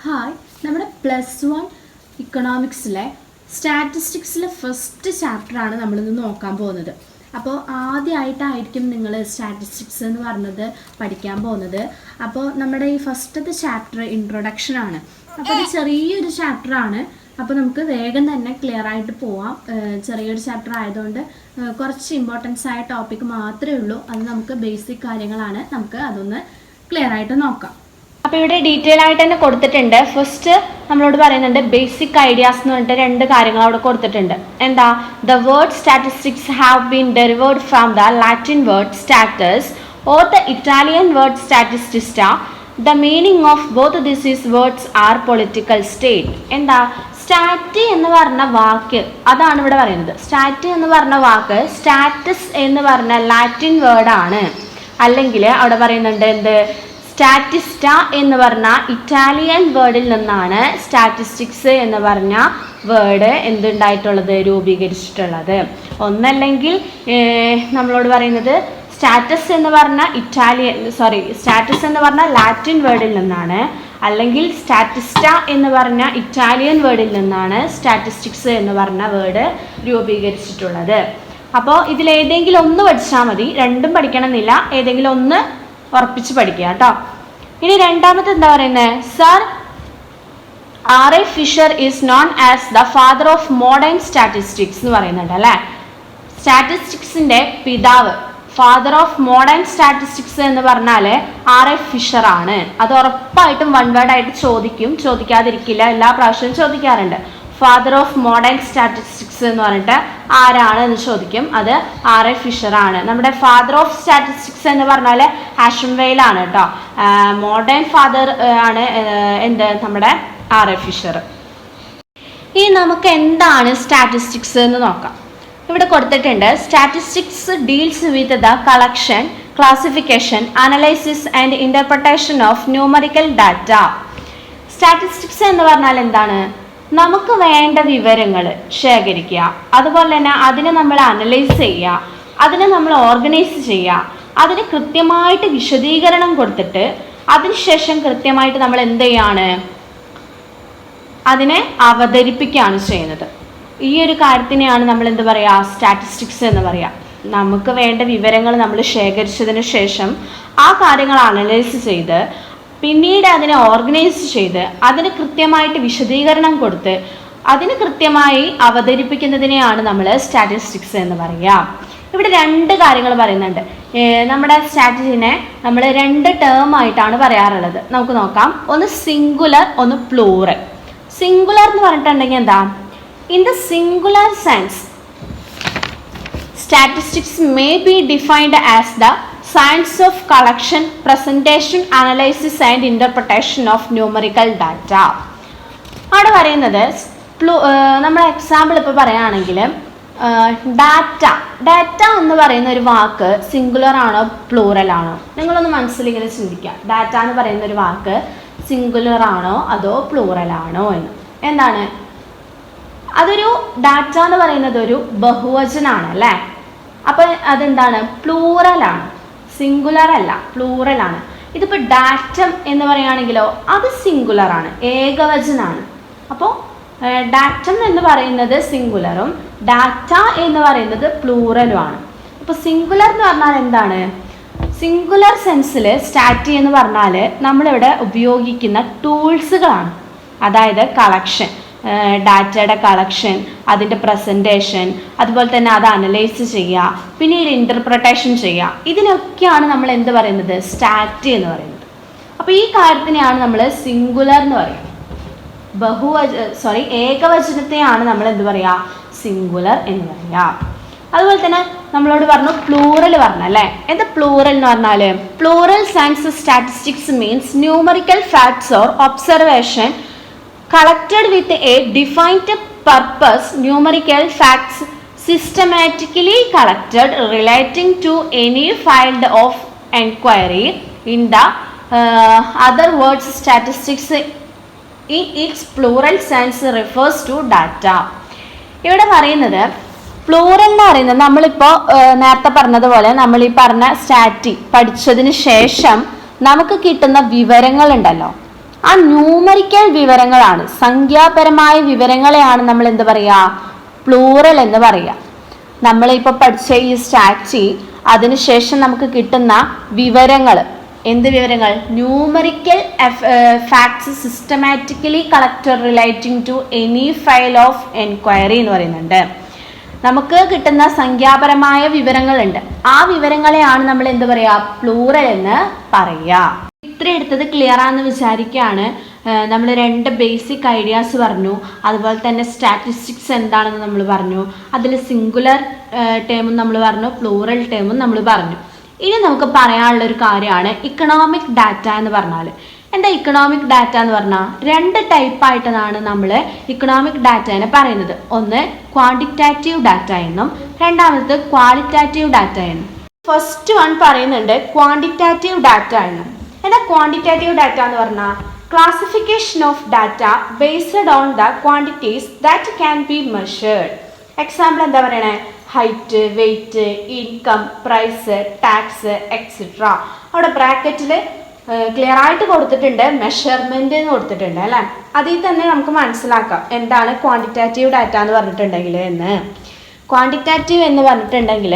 Hi, നമ്മുടെ +1 ഇക്കണോമിക്സിലെ സ്റ്റാറ്റിസ്റ്റിക്സിലെ first ചാപ്റ്ററാണ് നമ്മളിന്ന് നോക്കാൻ പോകുന്നത്. അപ്പോൾ ആദ്യമായിട്ടായിരിക്കും നിങ്ങൾ സ്റ്റാറ്റിസ്റ്റിക്സ് എന്ന് പറഞ്ഞത് പഠിക്കാൻ പോകുന്നത്. അപ്പോൾ നമ്മുടെ ഈ ഫസ്റ്റത്തെ ചാപ്റ്റർ ഇൻട്രൊഡക്ഷനാണ്. അപ്പോൾ ഇത് ചെറിയൊരു ചാപ്റ്ററാണ്. അപ്പോൾ നമുക്ക് വേഗം തന്നെ ക്ലിയർ ആയിട്ട് പോവാം. ചെറിയൊരു ചാപ്റ്റർ ആയതുകൊണ്ട് കുറച്ച് ഇമ്പോർട്ടൻസ് ആയ ടോപ്പിക് മാത്രമേ ഉള്ളൂ. അത് നമുക്ക് ബേസിക് കാര്യങ്ങളാണ്. നമുക്ക് അതൊന്ന് ക്ലിയർ ആയിട്ട് നോക്കാം. അപ്പോൾ ഇവിടെ ഡീറ്റെയിൽ ആയിട്ട് തന്നെ കൊടുത്തിട്ടുണ്ട്. ഫസ്റ്റ് നമ്മളോട് പറയുന്നുണ്ട് ബേസിക് ഐഡിയാസ് എന്ന് പറഞ്ഞിട്ട് രണ്ട് കാര്യങ്ങൾ അവിടെ കൊടുത്തിട്ടുണ്ട്. എന്താ? The word statistics have been derived from the Latin word status or the Italian word statista. The meaning of both these words are political state. എന്താ? സ്റ്റാറ്റി എന്ന് പറഞ്ഞ വാക്ക് അതാണ് ഇവിടെ പറയുന്നത്. സ്റ്റാറ്റി എന്ന് പറഞ്ഞ വാക്ക് സ്റ്റാറ്റസ് എന്ന് പറഞ്ഞ ലാറ്റിൻ വേർഡാണ്. അല്ലെങ്കിൽ അവിടെ പറയുന്നുണ്ട് എന്ത്? സ്റ്റാറ്റിസ്റ്റ എന്ന് പറഞ്ഞ ഇറ്റാലിയൻ വേർഡിൽ നിന്നാണ് സ്റ്റാറ്റിസ്റ്റിക്സ് എന്ന് പറഞ്ഞ വേർഡ് എന്തുണ്ടായിട്ടുള്ളത്, രൂപീകരിച്ചിട്ടുള്ളത്. ഒന്നല്ലെങ്കിൽ നമ്മളോട് പറയുന്നത് സ്റ്റാറ്റസ് എന്ന് പറഞ്ഞ സ്റ്റാറ്റസ് എന്ന് പറഞ്ഞ ലാറ്റിൻ വേർഡിൽ നിന്നാണ്, അല്ലെങ്കിൽ സ്റ്റാറ്റിസ്റ്റ എന്ന് പറഞ്ഞ ഇറ്റാലിയൻ വേർഡിൽ നിന്നാണ് സ്റ്റാറ്റിസ്റ്റിക്സ് എന്ന് പറഞ്ഞ വേർഡ് രൂപീകരിച്ചിട്ടുള്ളത്. അപ്പോൾ ഇതിലേതെങ്കിലും ഒന്ന് പഠിച്ചാൽ മതി, രണ്ടും പഠിക്കണമെന്നില്ല, ഏതെങ്കിലും ഒന്ന് ഉറപ്പിച്ച് പഠിക്കുക കേട്ടോ. ഇനി രണ്ടാമത്തെ എന്താ പറയുന്നത്? Sir R.A. Fisher is known as the father of modern statistics എന്ന് പറയുന്നുണ്ട് അല്ലേ. സ്റ്റാറ്റിസ്റ്റിക്സിന്റെ പിതാവ്, ഫാദർ ഓഫ് മോഡേൺ സ്റ്റാറ്റിസ്റ്റിക്സ് എന്ന് പറഞ്ഞാൽ R.A. ഫിഷർ ആണ്. അത് ഉറപ്പായിട്ടും വൺ വേർഡ് ആയിട്ട് ചോദിക്കാതിരിക്കില്ല, എല്ലാ പ്രാവശ്യവും ചോദിക്കാറുണ്ട്. ഫാദർ ഓഫ് മോഡേൺ സ്റ്റാറ്റിസ്റ്റിക്സ് എന്ന് പറഞ്ഞിട്ട് ആരാണ് എന്ന് ചോദിക്കും. അത് R.A. ഫിഷർ ആണ്. നമ്മുടെ ഫാദർ ഓഫ് സ്റ്റാറ്റിസ്റ്റിക്സ് എന്ന് പറഞ്ഞാൽ ആഷംവെയിൽ ആണ് കേട്ടോ. മോഡേൺ ഫാദർ ആണ് എന്ത്? നമ്മുടെ R.A. ഫിഷർ. ഇനി നമുക്ക് എന്താണ് സ്റ്റാറ്റിസ്റ്റിക്സ് എന്ന് നോക്കാം. ഇവിടെ കൊടുത്തിട്ടുണ്ട് statistics deals with the collection, classification, analysis and interpretation of numerical data. Statistics എന്ന് പറഞ്ഞാൽ എന്താണ്? നമുക്ക് വേണ്ട വിവരങ്ങൾ ശേഖരിക്കുക, അതുപോലെ തന്നെ അതിനെ നമ്മൾ അനലൈസ് ചെയ്യുക, അതിനെ നമ്മൾ ഓർഗനൈസ് ചെയ്യുക, അതിന് കൃത്യമായിട്ട് വിശദീകരണം കൊടുത്തിട്ട് അതിനുശേഷം കൃത്യമായിട്ട് നമ്മൾ എന്ത് ചെയ്യാണ്? അതിനെ അവതരിപ്പിക്കുകയാണ് ചെയ്യുന്നത്. ഈ ഒരു കാര്യത്തിനെയാണ് നമ്മൾ എന്ത് പറയുക? സ്റ്റാറ്റിസ്റ്റിക്സ് എന്ന് പറയുക. നമുക്ക് വേണ്ട വിവരങ്ങൾ നമ്മൾ ശേഖരിച്ചതിന് ശേഷം ആ കാര്യങ്ങൾ അനലൈസ് ചെയ്ത് പിന്നീട് അതിനെ ഓർഗനൈസ് ചെയ്ത് അതിന് കൃത്യമായിട്ട് വിശദീകരണം കൊടുത്ത് അതിന് കൃത്യമായി അവതരിപ്പിക്കുന്നതിനെയാണ് നമ്മൾ സ്റ്റാറ്റിസ്റ്റിക്സ് എന്ന് പറയുക. ഇവിടെ രണ്ട് കാര്യങ്ങൾ പറയുന്നുണ്ട്. നമ്മുടെ സ്റ്റാറ്റിസ്റ്റിക്സിനെ നമ്മൾ രണ്ട് ടേം ആയിട്ടാണ് പറയാറുള്ളത്. നമുക്ക് നോക്കാം. ഒന്ന് സിംഗുലർ, ഒന്ന് പ്ലൂറൽ. സിംഗുലർ എന്ന് പറഞ്ഞിട്ടുണ്ടെങ്കിൽ എന്താ? In the singular sense statistics may be defined as the science of collection, presentation, analysis and interpretation of numerical data. അവിടെ പറയുന്നത് നമ്മൾ എക്സാമ്പിൾ ഇപ്പോൾ പറയുകയാണെങ്കിൽ ഡാറ്റ എന്ന് പറയുന്ന ഒരു വാക്ക് സിംഗുലർ ആണോ പ്ലൂറൽ ആണോ? നിങ്ങളൊന്ന് മനസ്സിലിങ്ങനെ ചിന്തിക്കുക. ഡാറ്റ എന്ന് പറയുന്ന ഒരു വാക്ക് സിംഗുലർ ആണോ അതോ പ്ലൂറൽ ആണോ എന്ന്. എന്താണ്? അതൊരു ഡാറ്റ എന്ന് പറയുന്നത് ഒരു ബഹുവചനാണ് അല്ലേ. അപ്പോൾ അതെന്താണ്? പ്ലൂറലാണ്, സിംഗുലർ അല്ല, പ്ലൂറലാണ്. ഇതിപ്പോൾ ഡാറ്റം എന്ന് പറയുകയാണെങ്കിലോ അത് സിംഗുലർ ആണ്, ഏകവചനാണ്. അപ്പോൾ ഡാറ്റം എന്ന് പറയുന്നത് സിംഗുലറും ഡാറ്റ എന്ന് പറയുന്നത് പ്ലൂറലുമാണ്. അപ്പോൾ സിംഗുലർ എന്ന് പറഞ്ഞാൽ എന്താണ്? സിംഗുലർ സെൻസിൽ സ്റ്റാറ്റി എന്ന് പറഞ്ഞാൽ നമ്മളിവിടെ ഉപയോഗിക്കുന്ന ടൂൾസുകളാണ്. അതായത് കളക്ഷൻ, ഡാറ്റയുടെ കളക്ഷൻ, അതിൻ്റെ പ്രസൻറ്റേഷൻ, അതുപോലെ തന്നെ അത് അനലൈസ് ചെയ്യുക, പിന്നീട് ഇൻ്റർപ്രിട്ടേഷൻ ചെയ്യുക. ഇതിനൊക്കെയാണ് നമ്മൾ എന്ത് പറയുന്നത്? സ്റ്റാറ്റി എന്ന് പറയുന്നത്. അപ്പോൾ ഈ കാര്യത്തിനെയാണ് നമ്മൾ സിംഗുലർ എന്ന് പറയുക. ഏകവചനത്തെയാണ് നമ്മൾ എന്ത് പറയുക? സിംഗുലർ എന്ന് പറയുക. അതുപോലെ തന്നെ നമ്മളോട് പറഞ്ഞു പ്ലൂറൽ പറഞ്ഞല്ലേ. എന്താ പ്ലൂറൽ എന്ന് പറഞ്ഞാൽ? Plural science statistics means numerical facts or observation collected with a defined purpose. Numerical facts systematically collected relating to any field of enquiry. In the other words, statistics in its plural sense refers to data. ഇവിടെ പറയുന്നത് plural എന്ന് പറയുന്നത് നമ്മളിപ്പോൾ നേരത്തെ പറഞ്ഞതുപോലെ നമ്മൾ ഈ പറഞ്ഞ സ്റ്റാറ്റി പഠിച്ചതിന് ശേഷം നമുക്ക് കിട്ടുന്ന വിവരങ്ങളുണ്ടല്ലോ, ആ ന്യൂമറിക്കൽ വിവരങ്ങളാണ്, സംഖ്യാപരമായ വിവരങ്ങളെയാണ് നമ്മൾ എന്ത് പറയുക, പ്ലൂറൽ എന്ന് പറയുക. നമ്മളിപ്പോൾ പഠിച്ച ഈ സ്റ്റാറ്റി അതിനുശേഷം നമുക്ക് കിട്ടുന്ന വിവരങ്ങൾ, എന്ത് വിവരങ്ങൾ, numerical facts systematically collected relating to any field of enquiry എന്ന് പറയുന്നുണ്ട്. നമുക്ക് കിട്ടുന്ന സംഖ്യാപരമായ വിവരങ്ങളുണ്ട്, ആ വിവരങ്ങളെയാണ് നമ്മൾ എന്ത് പറയുക, പ്ലൂറൽ എന്ന് പറയുക. ഇത്ര എടുത്തത് ക്ലിയർ ആണെന്ന് വിചാരിക്കുകയാണ്. നമ്മൾ 2 ബേസിക് ഐഡിയാസ് പറഞ്ഞു, അതുപോലെ തന്നെ സ്റ്റാറ്റിസ്റ്റിക്സ് എന്താണെന്ന് നമ്മൾ പറഞ്ഞു, അതിൽ സിംഗുലർ ടേമും നമ്മൾ പറഞ്ഞു, പ്ലൂറൽ ടേമും നമ്മൾ പറഞ്ഞു. ഇനി നമുക്ക് പറയാനുള്ളൊരു കാര്യമാണ് ഇക്കണോമിക് ഡാറ്റ എന്ന് പറഞ്ഞാൽ. എന്താ ഇക്കണോമിക് ഡാറ്റ എന്ന് പറഞ്ഞാൽ? 2 ടൈപ്പായിട്ടാണ് നമ്മൾ ഇക്കണോമിക് ഡാറ്റേനെ പറയുന്നത്. ഒന്ന് ക്വാണ്ടിറ്റേറ്റീവ് ഡാറ്റ എന്നും രണ്ടാമത് ക്വാളിറ്റേറ്റീവ് ഡാറ്റ എന്നും. ഫസ്റ്റ് വൺ പറയുന്നുണ്ട് ക്വാണ്ടിറ്റേറ്റീവ് ഡാറ്റ എന്നും. എന്താ ക്വാണ്ടിറ്റേറ്റീവ് ഡാറ്റ എന്ന് പറഞ്ഞാൽ? Classification of data based on the quantities that can be measured. Example എന്താ പറയണേ? Height, weight, income, price, tax etcetera. അവിടെ ബ്രാക്കറ്റിൽ ക്ലിയർ ആയിട്ട് കൊടുത്തിട്ടുണ്ട്, മെഷർമെന്റ് എന്ന് കൊടുത്തിട്ടുണ്ട് അല്ലേ. അതിൽ തന്നെ നമുക്ക് മനസ്സിലാക്കാം എന്താണ് ക്വാണ്ടിറ്റേറ്റീവ് ഡാറ്റ എന്ന് പറഞ്ഞിട്ടുണ്ടെങ്കിൽ എന്ന്. ക്വാണ്ടിറ്റേറ്റീവ് എന്ന് പറഞ്ഞിട്ടുണ്ടെങ്കിൽ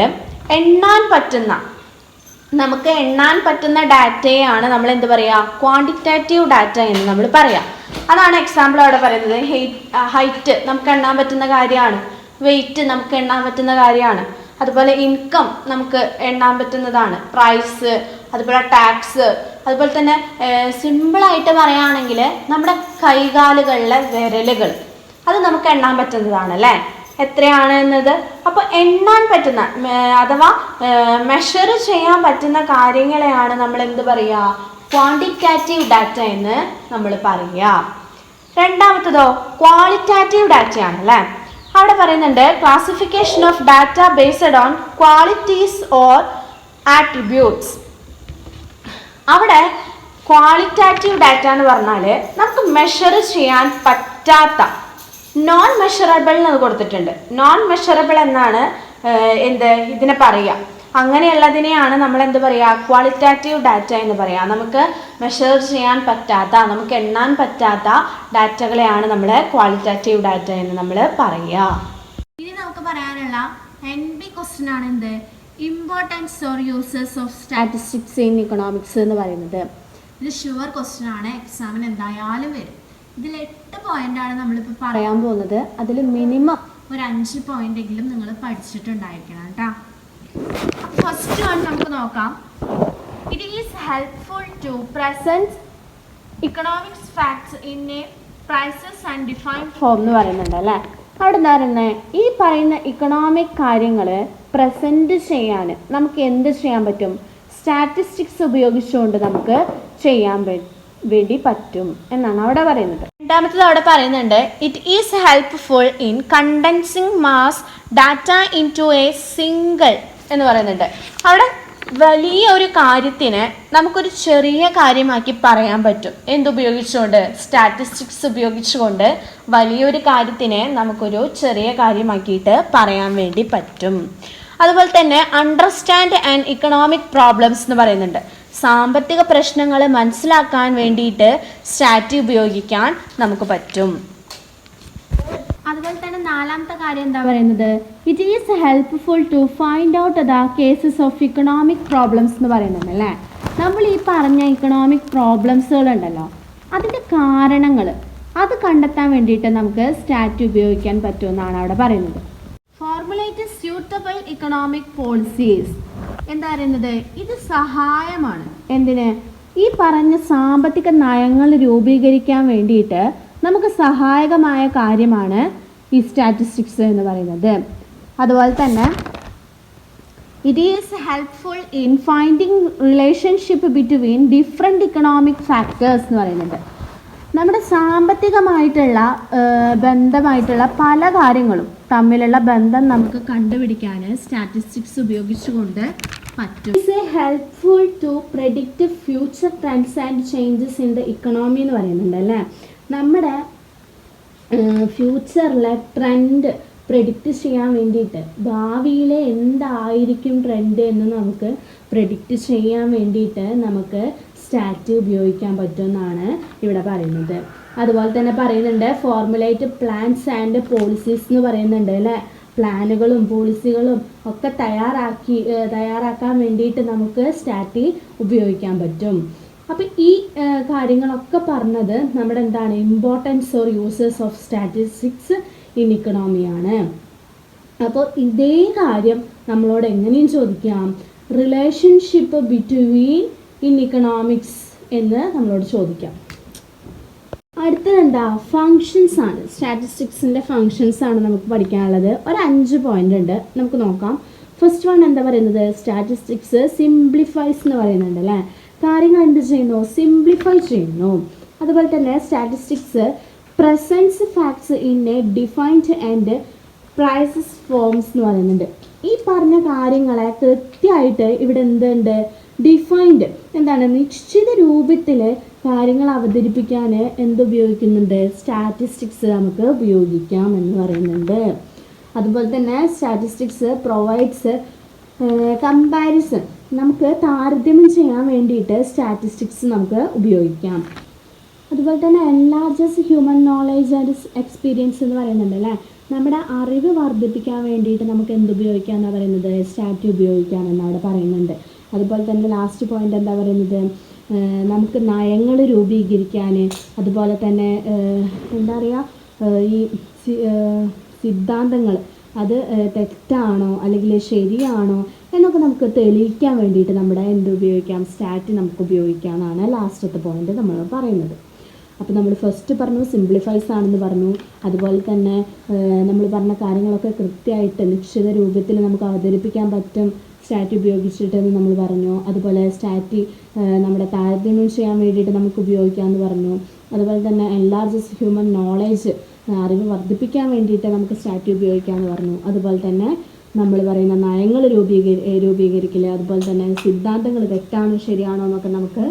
നമുക്ക് എണ്ണാൻ പറ്റുന്ന ഡാറ്റയാണ് നമ്മൾ എന്ത് പറയുക, ക്വാണ്ടിറ്റേറ്റീവ് ഡാറ്റ എന്ന് നമ്മൾ പറയാം. അതാണ് എക്സാമ്പിൾ അവിടെ പറയുന്നത്. ഹൈറ്റ് നമുക്ക് എണ്ണാൻ പറ്റുന്ന കാര്യമാണ്, വെയിറ്റ് നമുക്ക് എണ്ണാൻ പറ്റുന്ന കാര്യമാണ്, അതുപോലെ ഇൻകം നമുക്ക് എണ്ണാൻ പറ്റുന്നതാണ്, പ്രൈസ്, അതുപോലെ ടാക്സ്, അതുപോലെ തന്നെ സിമ്പിളായിട്ട് പറയുകയാണെങ്കിൽ നമ്മുടെ കൈകാലുകളിലെ വിരലുകൾ അത് നമുക്ക് എണ്ണാൻ പറ്റുന്നതാണ് അല്ലേ, എത്രയാണ് എന്നത്. അപ്പോൾ എണ്ണാൻ പറ്റുന്ന അഥവാ മെഷർ ചെയ്യാൻ പറ്റുന്ന കാര്യങ്ങളെയാണ് നമ്മൾ എന്ത് പറയുക, ക്വാണ്ടിറ്റേറ്റീവ് ഡാറ്റ എന്ന് നമ്മൾ പറയുക. രണ്ടാമത്തതോ ക്വാളിറ്റേറ്റീവ് ഡാറ്റയാണ് അല്ലേ. അവിടെ പറയുന്നുണ്ട് classification of data based on qualities or attributes. അവിടെ ക്വാളിറ്റേറ്റീവ് ഡാറ്റ എന്ന് പറഞ്ഞാൽ നമുക്ക് മെഷർ ചെയ്യാൻ പറ്റാത്ത, നോൺ മെഷറബിൾ എന്ന് കൊടുത്തിട്ടുണ്ട്. നോൺ മെഷറബിൾ എന്നാണ് ഇതിനെ പറയുക. അങ്ങനെയുള്ളതിനെയാണ് നമ്മൾ എന്ത് പറയുക, ക്വാളിറ്റേറ്റീവ് ഡാറ്റ എന്ന് പറയുക. നമുക്ക് മെഷർ ചെയ്യാൻ പറ്റാത്ത, നമുക്ക് എണ്ണാൻ പറ്റാത്ത ഡാറ്റകളെയാണ് നമ്മൾ ക്വാളിറ്റേറ്റീവ് ഡാറ്റ എന്ന് നമ്മൾ പറയുക. ഇനി നമുക്ക് പറയാനുള്ള NB ക്വസ്റ്റ്യൻ ആണ് എന്ത്, importance or uses of statistics in economics എന്ന് പറയുന്നത്. ഇത് ഷുവർ ക്വസ്റ്റ്യൻ ആണ്, എക്സാമിന് എന്തായാലും വരും. ഇതിൽ 8 പോയിന്റാണ് നമ്മളിപ്പോൾ പറയാൻ പോകുന്നത്. അതിൽ മിനിമം ഒരു 5 പോയിന്റ് എങ്കിലും നിങ്ങൾ പഠിച്ചിട്ടുണ്ടായിരിക്കണം കേട്ടോ. ഫസ്റ്റ് വൺ നമുക്ക് നോക്കാം. It is helpful to present economics facts in a precise and defined form എന്ന് പറയുന്നുണ്ട് അല്ലേ. അവിടെ എന്താ പറയുന്നത്, ഈ പറയുന്ന ഇക്കണോമിക് കാര്യങ്ങൾ പ്രസന്റ് ചെയ്യാൻ നമുക്ക് എന്ത് ചെയ്യാൻ പറ്റും, സ്റ്റാറ്റിസ്റ്റിക്സ് ഉപയോഗിച്ചുകൊണ്ട് നമുക്ക് ചെയ്യാൻ വേണ്ടി പറ്റും എന്നാണ് അവിടെ പറയുന്നത്. രണ്ടാമത്തത് അവിടെ പറയുന്നുണ്ട് it is helpful in condensing mass data into a single എന്ന് പറയുന്നുണ്ട്. അവിടെ വലിയൊരു കാര്യത്തിന് നമുക്കൊരു ചെറിയ കാര്യമാക്കി പറയാൻ പറ്റും. എന്തുപയോഗിച്ചുകൊണ്ട്? സ്റ്റാറ്റിസ്റ്റിക്സ് ഉപയോഗിച്ചുകൊണ്ട് വലിയൊരു കാര്യത്തിനെ നമുക്കൊരു ചെറിയ കാര്യമാക്കിയിട്ട് പറയാൻ വേണ്ടി പറ്റും. അതുപോലെ തന്നെ അണ്ടർസ്റ്റാൻഡ് ആൻഡ് ഇക്കണോമിക് പ്രോബ്ലംസ് എന്ന് പറയുന്നുണ്ട്. സാമ്പത്തിക പ്രശ്നങ്ങൾ മനസ്സിലാക്കാൻ വേണ്ടിയിട്ട് സ്റ്റാറ്റി ഉപയോഗിക്കാൻ നമുക്ക് പറ്റും. അതുപോലെ തന്നെ നാലാമത്തെ കാര്യം എന്താ പറയുന്നത്, it is helpful to find out the causes of economic problems എന്ന് പറയുന്നുണ്ട് അല്ലേ. നമ്മൾ ഈ പറഞ്ഞ ഇക്കണോമിക് പ്രോബ്ലംസുകളുണ്ടല്ലോ, അതിൻ്റെ കാരണങ്ങൾ അത് കണ്ടെത്താൻ വേണ്ടിയിട്ട് നമുക്ക് സ്റ്റാറ്റി ഉപയോഗിക്കാൻ പറ്റുമെന്നാണ് അവിടെ പറയുന്നത്. ഫോർമുലേറ്റ് സ്യൂട്ടബിൾ ഇക്കണോമിക് പോളിസീസ് എന്താ പറയുന്നത്, ഇത് സഹായമാണ് എന്തിന്, ഈ പറഞ്ഞ സാമ്പത്തിക നയങ്ങൾ രൂപീകരിക്കാൻ വേണ്ടിയിട്ട് നമുക്ക് സഹായകമായ കാര്യമാണ് ഈ സ്റ്റാറ്റിസ്റ്റിക്സ് എന്ന് പറയുന്നത്. അതുപോലെ തന്നെ it is helpful in finding relationship between different economic factors എന്ന് പറയുന്നത്. നമ്മുടെ സാമ്പത്തികമായിട്ടുള്ള ബന്ധമായിട്ടുള്ള പല കാര്യങ്ങളും തമ്മിലുള്ള ബന്ധം നമുക്ക് കണ്ടുപിടിക്കാൻ സ്റ്റാറ്റിസ്റ്റിക്സ് ഉപയോഗിച്ചുകൊണ്ട് പറ്റും. It's helpful to predict future trends and changes in the economy എന്ന് പറയുന്നുണ്ട് അല്ലേ. നമ്മുടെ ഫ്യൂച്ചറിലെ ട്രെൻഡ് പ്രെഡിക്റ്റ് ചെയ്യാൻ വേണ്ടിയിട്ട് ഭാവിയിലെ എന്തായിരിക്കും ട്രെൻഡ് എന്ന് നമുക്ക് പ്രെഡിക്റ്റ് ചെയ്യാൻ വേണ്ടിയിട്ട് നമുക്ക് സ്റ്റാറ്റ് ഉപയോഗിക്കാൻ പറ്റുമെന്നാണ് ഇവിടെ പറയുന്നത്. അതുപോലെ തന്നെ പറയുന്നുണ്ട് ഫോർമുലേറ്റ് പ്ലാൻസ് ആൻഡ് പോളിസീസ് എന്ന് പറയുന്നുണ്ട് അല്ലേ. പ്ലാനുകളും പോളിസികളും ഒക്കെ തയ്യാറാക്കാൻ വേണ്ടിയിട്ട് നമുക്ക് സ്റ്റാറ്റ് ഉപയോഗിക്കാൻ പറ്റും. അപ്പോൾ ഈ കാര്യങ്ങളൊക്കെ പറഞ്ഞത് നമ്മുടെ എന്താണ് importance or users of statistics in ഇക്കണോമിയാണ്. അപ്പോൾ ഇതേ കാര്യം നമ്മളോട് എങ്ങനെയും ചോദിക്കാം, റിലേഷൻഷിപ്പ് ബിറ്റ്വീൻ ഇൻ ഇക്കണോമിക്സ് എന്ന് നമ്മളോട് ചോദിക്കാം. അടുത്തത് എന്താ, ഫങ്ഷൻസ് ആണ്. സ്റ്റാറ്റിസ്റ്റിക്സിൻ്റെ ഫങ്ഷൻസ് ആണ് നമുക്ക് പഠിക്കാനുള്ളത്. ഒരു 5 പോയിന്റ് ഉണ്ട്, നമുക്ക് നോക്കാം. ഫസ്റ്റ് വൺ എന്താ പറയുന്നത്, സ്റ്റാറ്റിസ്റ്റിക്സ് സിംപ്ലിഫൈസ് എന്ന് പറയുന്നുണ്ട് അല്ലേ. കാര്യങ്ങൾ എന്ത് ചെയ്യുന്നു, സിംപ്ലിഫൈ ചെയ്യുന്നു. അതുപോലെ തന്നെ statistics presents facts in a defined and precise forms എന്ന് പറയുന്നുണ്ട്. ഈ പറഞ്ഞ കാര്യങ്ങളെ കൃത്യമായിട്ട് ഇവിടെ എന്തുണ്ട്, ഡിഫൈൻഡ് എന്താണ്, നിശ്ചിത രൂപത്തിൽ കാര്യങ്ങൾ അവതരിപ്പിക്കാൻ എന്തുപയോഗിക്കുന്നുണ്ട്, സ്റ്റാറ്റിസ്റ്റിക്സ് നമുക്ക് ഉപയോഗിക്കാം എന്ന് പറയുന്നുണ്ട്. അതുപോലെ തന്നെ സ്റ്റാറ്റിസ്റ്റിക്സ് പ്രൊവൈഡ്സ് കമ്പാരിസൺ, നമുക്ക് താരതമ്യം ചെയ്യാൻ വേണ്ടിയിട്ട് സ്റ്റാറ്റിസ്റ്റിക്സ് നമുക്ക് ഉപയോഗിക്കാം. അതുപോലെ തന്നെ enlarges human knowledge and experience എന്ന് പറയുന്നുണ്ട് അല്ലേ. നമ്മുടെ അറിവ് വർദ്ധിപ്പിക്കാൻ വേണ്ടിയിട്ട് നമുക്ക് എന്തുപയോഗിക്കാം എന്നാണ് പറയുന്നത്, സ്റ്റാറ്റ് ഉപയോഗിക്കാം എന്നവിടെ പറയുന്നുണ്ട്. അതുപോലെ തന്നെ ലാസ്റ്റ് പോയിന്റ് എന്താ പറയുന്നത്, നമുക്ക് നയങ്ങൾ രൂപീകരിക്കാൻ, അതുപോലെ തന്നെ എന്താ പറയുക, ഈ സിദ്ധാന്തങ്ങൾ അത് തെറ്റാണോ അല്ലെങ്കിൽ ശരിയാണോ എന്നൊക്കെ നമുക്ക് തെളിയിക്കാൻ വേണ്ടിയിട്ട് നമ്മുടെ ഉപയോഗിക്കാം, സ്റ്റാറ്റ് നമുക്ക് ഉപയോഗിക്കാം എന്നാണ് ലാസ്റ്റത്തെ പോയിന്റ് നമ്മൾ പറയുന്നത്. അപ്പോൾ നമ്മൾ ഫസ്റ്റ് പറഞ്ഞു സിംപ്ലിഫൈസ് ആണെന്ന് പറഞ്ഞു. അതുപോലെ തന്നെ നമ്മൾ പറഞ്ഞ കാര്യങ്ങളൊക്കെ കൃത്യമായിട്ട് നിശ്ചിത രൂപത്തിൽ നമുക്ക് അവതരിപ്പിക്കാൻ പറ്റും സ്റ്റാറ്റ് ഉപയോഗിച്ചിട്ടെന്ന് നമ്മൾ പറഞ്ഞു. അതുപോലെ സ്റ്റാറ്റ് നമ്മുടെ താരതമ്യം ചെയ്യാൻ വേണ്ടിയിട്ട് നമുക്ക് ഉപയോഗിക്കാമെന്ന് പറഞ്ഞു. അതുപോലെ തന്നെ എൻലാർജസ് ഹ്യൂമൻ നോളേജ്, അറിവ് വർദ്ധിപ്പിക്കാൻ വേണ്ടിയിട്ട് നമുക്ക് സ്റ്റാറ്റ് ഉപയോഗിക്കാമെന്ന് പറഞ്ഞു. അതുപോലെ തന്നെ നമ്മൾ പറയുന്ന നയങ്ങൾ രൂപീകരിക്കൽ, അതുപോലെ തന്നെ സിദ്ധാന്തങ്ങൾ തെറ്റാണോ ശരിയാണോ എന്നൊക്കെ നമുക്ക്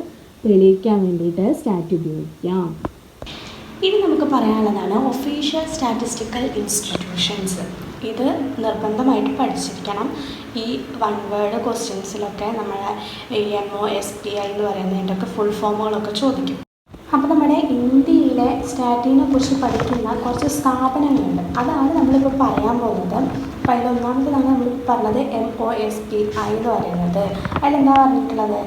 തെളിയിക്കാൻ വേണ്ടിയിട്ട് സ്റ്റാറ്റ് ഉപയോഗിക്കാം. ഇനി നമുക്ക് പറയാനുള്ളതാണ് ഒഫീഷ്യൽ സ്റ്റാറ്റിസ്റ്റിക്കൽ ഇൻസ്റ്റിറ്റ്യൂഷൻസ്. ഇത് നിർബന്ധമായിട്ട് പഠിച്ചിരിക്കണം. ഈ 1 വേർഡ് ക്വസ്റ്റ്യൻസിലൊക്കെ നമ്മളെ MOSPI എന്ന് പറയുന്നതിൻ്റെയൊക്കെ ഫുൾ ഫോമുകളൊക്കെ ചോദിക്കും. അപ്പോൾ നമ്മുടെ ഇന്ത്യയിലെ സ്റ്റാറ്റിനെ കുറിച്ച് പഠിക്കുന്ന കുറച്ച് സ്ഥാപനങ്ങളുണ്ട്, അതാണ് നമ്മളിപ്പോൾ പറയാൻ പോകുന്നത്. അപ്പോൾ അതിലൊന്നാമതാണ് നമ്മൾ പറഞ്ഞത് MOSPI എന്ന് പറയുന്നത്. അതിലെന്താ പറഞ്ഞിട്ടുള്ളത്,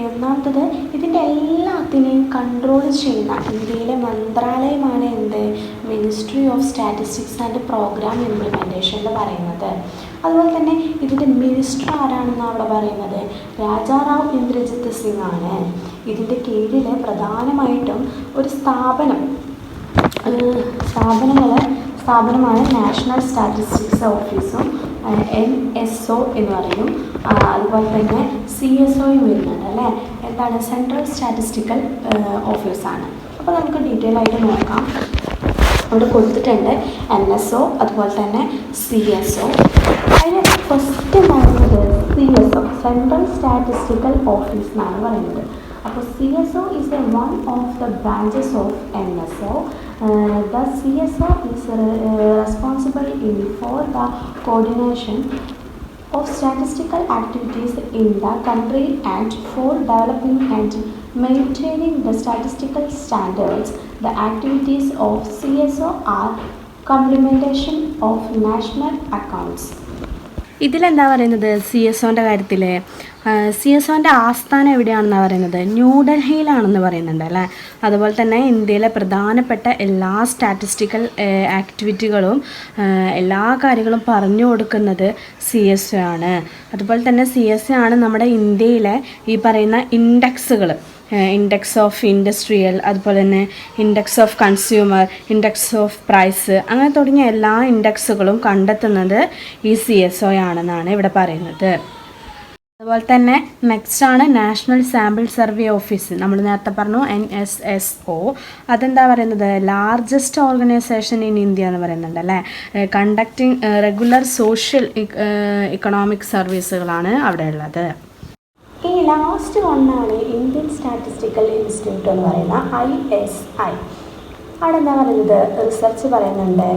ഒന്നാമത്തത് ഇതിൻ്റെ എല്ലാത്തിനെയും കൺട്രോൾ ചെയ്യുന്ന ഇന്ത്യയിലെ മന്ത്രാലയമാണ് എന്ത്, ministry of statistics and programme implementation എന്ന് പറയുന്നത്. അതുപോലെ തന്നെ ഇതിൻ്റെ മിനിസ്റ്റർ ആരാണെന്ന് അവിടെ പറയുന്നത് രാജാറാവ് ഇന്ദ്രജിത്ത് സിംഗ് ആണ്. ഇതിൻ്റെ കീഴിൽ പ്രധാനമായിട്ടും ഒരു സ്ഥാപനമാണ് നാഷണൽ സ്റ്റാറ്റിസ്റ്റിക്സ് ഓഫീസും NSO എന്ന് പറയും. അതുപോലെ തന്നെ CSOയും വരുന്നുണ്ട് അല്ലേ. എന്താണ്, സെൻട്രൽ സ്റ്റാറ്റിസ്റ്റിക്കൽ ഓഫീസാണ്. അപ്പോൾ നമുക്ക് ഡീറ്റെയിൽ ആയിട്ട് നോക്കാം. അവിടെ കൊടുത്തിട്ടുണ്ട് NSO അതുപോലെ തന്നെ CSO. അതിന് ഫസ്റ്റ് പറയുന്നത് CSO, സെൻട്രൽ സ്റ്റാറ്റിസ്റ്റിക്കൽ ഓഫീസ് എന്നാണ് പറയുന്നത്. അപ്പോൾ CSO is one of the branches of NSO. The CSO is responsible for the coordination of statistical activities in the country and for developing and maintaining the statistical standards. The activities of CSO are complementation of national accounts. ഇതിലെന്താ പറയുന്നത്, CSOൻ്റെ കാര്യത്തിൽ CSOൻ്റെ ആസ്ഥാനം എവിടെയാണെന്നാണ് പറയുന്നത്, ന്യൂഡൽഹിയിലാണെന്ന് പറയുന്നുണ്ട് അല്ലേ. അതുപോലെ തന്നെ ഇന്ത്യയിലെ പ്രധാനപ്പെട്ട എല്ലാ സ്റ്റാറ്റിസ്റ്റിക്കൽ ആക്ടിവിറ്റികളും എല്ലാ കാര്യങ്ങളും പറഞ്ഞു കൊടുക്കുന്നത് CSO ആണ്. അതുപോലെ തന്നെ CSO ആണ് നമ്മുടെ ഇന്ത്യയിലെ ഈ പറയുന്ന ഇൻഡെക്സുകൾ, ഇൻഡെക്സ് ഓഫ് ഇൻഡസ്ട്രിയൽ, അതുപോലെ തന്നെ index of consumer, index of price, അങ്ങനെ തുടങ്ങിയ എല്ലാ ഇൻഡെക്സുകളും കണ്ടെത്തുന്നത് ഈ CSO ആണെന്നാണ് ഇവിടെ പറയുന്നത്. അതുപോലെ തന്നെ നെക്സ്റ്റ് ആണ് നാഷണൽ സാമ്പിൾ സർവേ ഓഫീസ്. നമ്മൾ നേരത്തെ പറഞ്ഞു NSSO. അതെന്താ പറയുന്നത്, ലാർജസ്റ്റ് ഓർഗനൈസേഷൻ ഇൻ ഇന്ത്യ എന്ന് പറയുന്നുണ്ട് അല്ലേ. കണ്ടക്ടിങ് റെഗുലർ സോഷ്യൽ ഇക്കണോമിക് സർവീസുകളാണ് അവിടെ ഉള്ളത്. ഈ ലാസ്റ്റ് വണ്ണാണ് ഇന്ത്യൻ സ്റ്റാറ്റിസ്റ്റിക്കൽ ഇൻസ്റ്റിറ്റ്യൂട്ട് എന്ന് പറയുന്ന ISI. അവിടെ എന്താ പറയുന്നത്, റിസർച്ച് പറയുന്നുണ്ട്,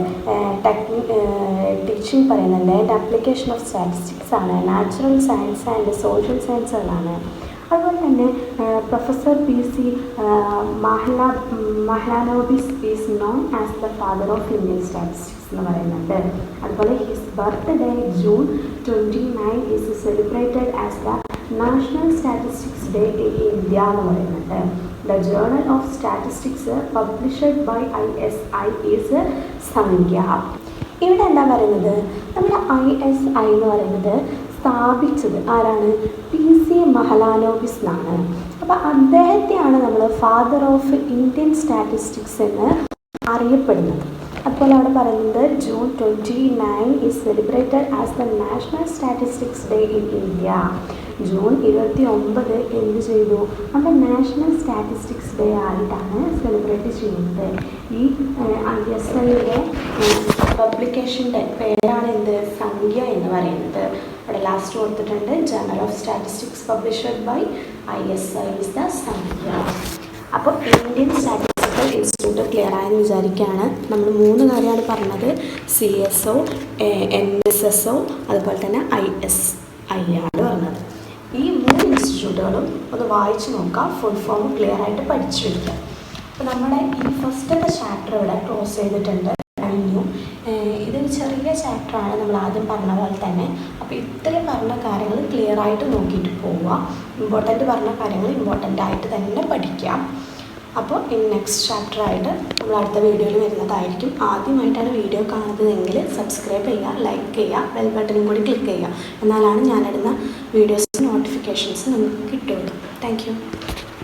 ടീച്ചിങ് പറയുന്നുണ്ട്, ആൻഡ് ആപ്ലിക്കേഷൻ ഓഫ് സ്റ്റാറ്റിസ്റ്റിക്സ് ആണ്, നാച്ചുറൽ സയൻസ് ആൻഡ് സോഷ്യൽ സയൻസുകളാണ്. അതുപോലെ തന്നെ professor PC Mahalanobis is known as the father of Indian statistics എന്ന് പറയുന്നുണ്ട്. അതുപോലെ his birthday June 29 is celebrated as the national statistics day in India എന്ന് പറയുന്നുണ്ട്. The journal of statistics published by ISI is Sankhya. ഇവിടെ എന്താ പറയുന്നത്, നമ്മുടെ ISI എന്ന് പറയുന്നത് സ്ഥാപിച്ചത് ആരാണ്? PC മഹ്ലാനോബിസ് എന്നാണ്. അപ്പോൾ അദ്ദേഹത്തെയാണ് നമ്മൾ ഫാദർ ഓഫ് ഇന്ത്യൻ സ്റ്റാറ്റിസ്റ്റിക്സ് എന്ന് അറിയപ്പെടുന്നത്. അതുപോലെ അവിടെ പറയുന്നത് June 29 is celebrated as the national statistics day in India. June 29 എന്ത് ചെയ്തു? നമ്മുടെ നാഷണൽ സ്റ്റാറ്റിസ്റ്റിക്സ് ഡേ ആയിട്ടാണ് സെലിബ്രേറ്റ് ചെയ്യുന്നത്. ഈ ISIയുടെ പബ്ലിക്കേഷൻ്റെ പേരാണ് എന്ത്? സംഖ്യ എന്ന് പറയുന്നത്. അവിടെ ലാസ്റ്റ് കൊടുത്തിട്ടുണ്ട്, journal of statistics published by ISI is the Sankhya. അപ്പോൾ ഇന്ത്യൻ സ്റ്റാറ്റിസ്റ്റിക്കൽ ഇൻസ്റ്റിറ്റ്യൂട്ട് ക്ലിയർ ആയെന്ന് വിചാരിക്കുകയാണ്. നമ്മൾ 3 കാര്യമാണ് പറഞ്ഞത്, CSO, NSSO, അതുപോലെ തന്നെ ISI ആണ് പറഞ്ഞത്. ഈ 3 ഇൻസ്റ്റിറ്റ്യൂട്ടുകളും ഒന്ന് വായിച്ച് നോക്കാം, ഫുൾ ഫോം ക്ലിയർ ആയിട്ട് പഠിച്ചു വയ്ക്കുക. അപ്പോൾ നമ്മുടെ ഈ ഫസ്റ്റത്തെ ചാപ്റ്റർ ഇവിടെ ക്ലോസ് ചെയ്തിട്ടുണ്ട്, കഴിഞ്ഞു. ഇതൊരു ചെറിയ ചാപ്റ്ററാണ്, നമ്മൾ ആദ്യം പറഞ്ഞ പോലെ തന്നെ. അപ്പോൾ ഇത്രയും പറഞ്ഞ കാര്യങ്ങൾ ക്ലിയർ ആയിട്ട് നോക്കിയിട്ട് പോവുക. ഇമ്പോർട്ടൻ്റ് പറഞ്ഞ കാര്യങ്ങൾ ഇമ്പോർട്ടൻ്റ് ആയിട്ട് തന്നെ പഠിക്കാം. അപ്പോൾ ഇനി നെക്സ്റ്റ് ചാപ്റ്ററായിട്ട് നമ്മൾ അടുത്ത വീഡിയോയിൽ വരുന്നതായിരിക്കും. ആദ്യമായിട്ടാണ് വീഡിയോ കാണുന്നതെങ്കിൽ സബ്സ്ക്രൈബ് ചെയ്യുക, ലൈക്ക് ചെയ്യുക, ബെൽ ബട്ടണും കൂടി ക്ലിക്ക് ചെയ്യുക. എന്നാലാണ് ഞാനിടുന്ന വീഡിയോസ് നോട്ടിഫിക്കേഷൻസ് നിങ്ങൾക്ക് കിട്ടുള്ളൂ. Thank you.